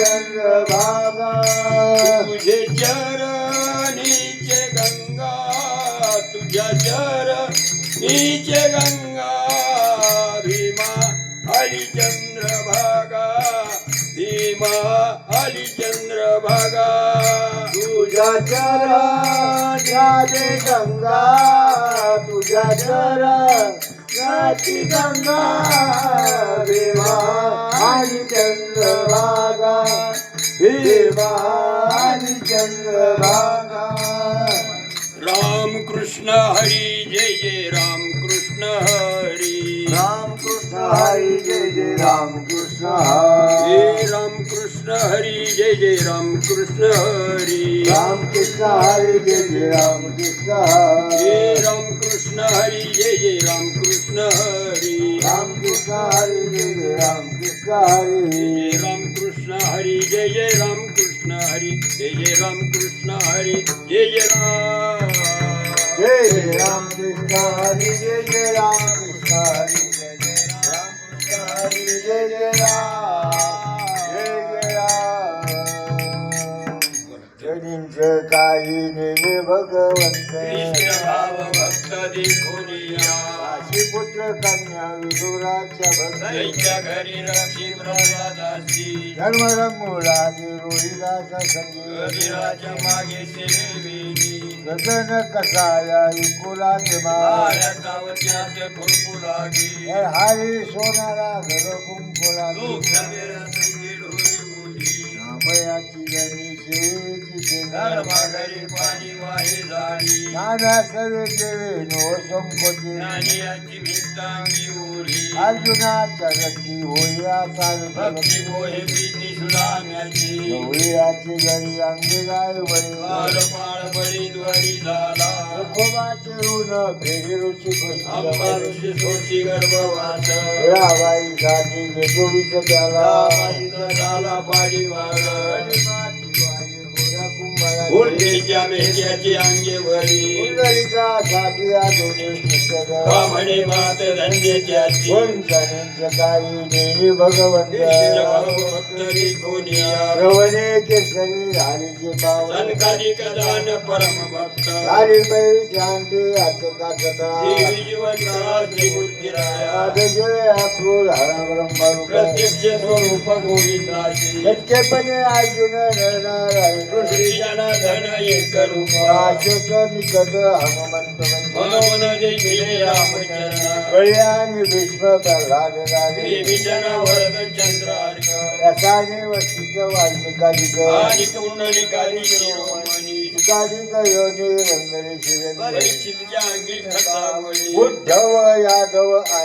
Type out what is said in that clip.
चंद्रभागा तुझे चरणीचे गंगा तुझ्या चरणीचे गंगा भीमा आली चंद्रभागा भीमा आली चंद्रभागा तुझ्या चरणाची गंगा तुझ्या चरणाची गंगा भीमा आणि चंद्रभागा भीमा आणि चंद्रभागा राम कृष्ण हरी जय जय राम कृष्ण हरी राम कृष्ण हरी जय जय राम कृष्ण हरी हे राम कृष्ण हरी जय जय राम कृष्ण हरी राम कृष्ण हरी जय जय राम कृष्ण हरी हे राम कृष्ण हरी जय जय राम कृष्ण हरी राम कृष्ण हरी जय जय राम कृष्ण हरी जय राम कृष्ण हरी जय जय राम कृष्ण हरी जय जय राम कृष्ण हरी जय जय राम जय जय राम कृष्ण हरी जय जय राम कृष्ण हरी जय जय राम कृष्ण हरी जय जय राम जय जय राम जनींचं काही नेमे भगवंत कृष्ण भाव भक्त देखोनिया काशी पुत्र कन्या विदुराच्या भक्त दैत्या घरी रक्षी प्रल्हादासी धर्मरंगुळादी रोहिदासा संगी कबीराच्या मागे सेवेली सदन कसाया इकुलाचे मा आल्या सावत्याचे खुरपू लागी हरी सोनारा घर कुंकुला तू कबीरा संगी ढोली बोली रामयाची जनी शेची धर्माघरी पाणी वाही झाली नाना सर्वे देवे नो संकोचे ज्ञानियाची भिंतांगी ओढी अर्जुनाच्या रथी होया भक्ती सारथी मोहे प्रीती सुदाम्याची गवळीयाची घरी अंगी गाय वळी पाळ बळी द्वारी झाला रखोबाचे ऋण फेरी ऋषी अंबा ऋषी सोची गर्भवास राबाई साठी घेतो विष त्याला रामाईचा झाला पाडीवार उलटीच्या मेघ्याची अंगेवरी कुंडलिका साठी आधुनी पुस्तक कामणी मात धन्य त्याची वंशनींच्या काही नेहमी भगवंत भक्त देखोनिया रवणे केसरी झालीचे पावन संकटी कदान परम भक्त झाली बैल शांती अचका सका देवी जीवनराजी मूर्तिराया आदजय अक्रूर हरा ब्रह्मरूप प्रत्यक्ष स्वरूप गोविंदाची सत्यपणे अर्जुन नरनारायण श्री जनार्दन एक रूप आशोच निकट हनुमंत मनोन देखिले रामचंद्र कल्याणी भीष्म प्रल्हाद राजे विभीषण वरद चंद्रार्क रसाने वशिष्ठ वाल्मिकाधिक आणि कुंडलिकाली शिरोमणी तुकाधिक योनी रंगणी शिरेंद्र परीक्षितच्या अंगी खचावली उद्धव यादव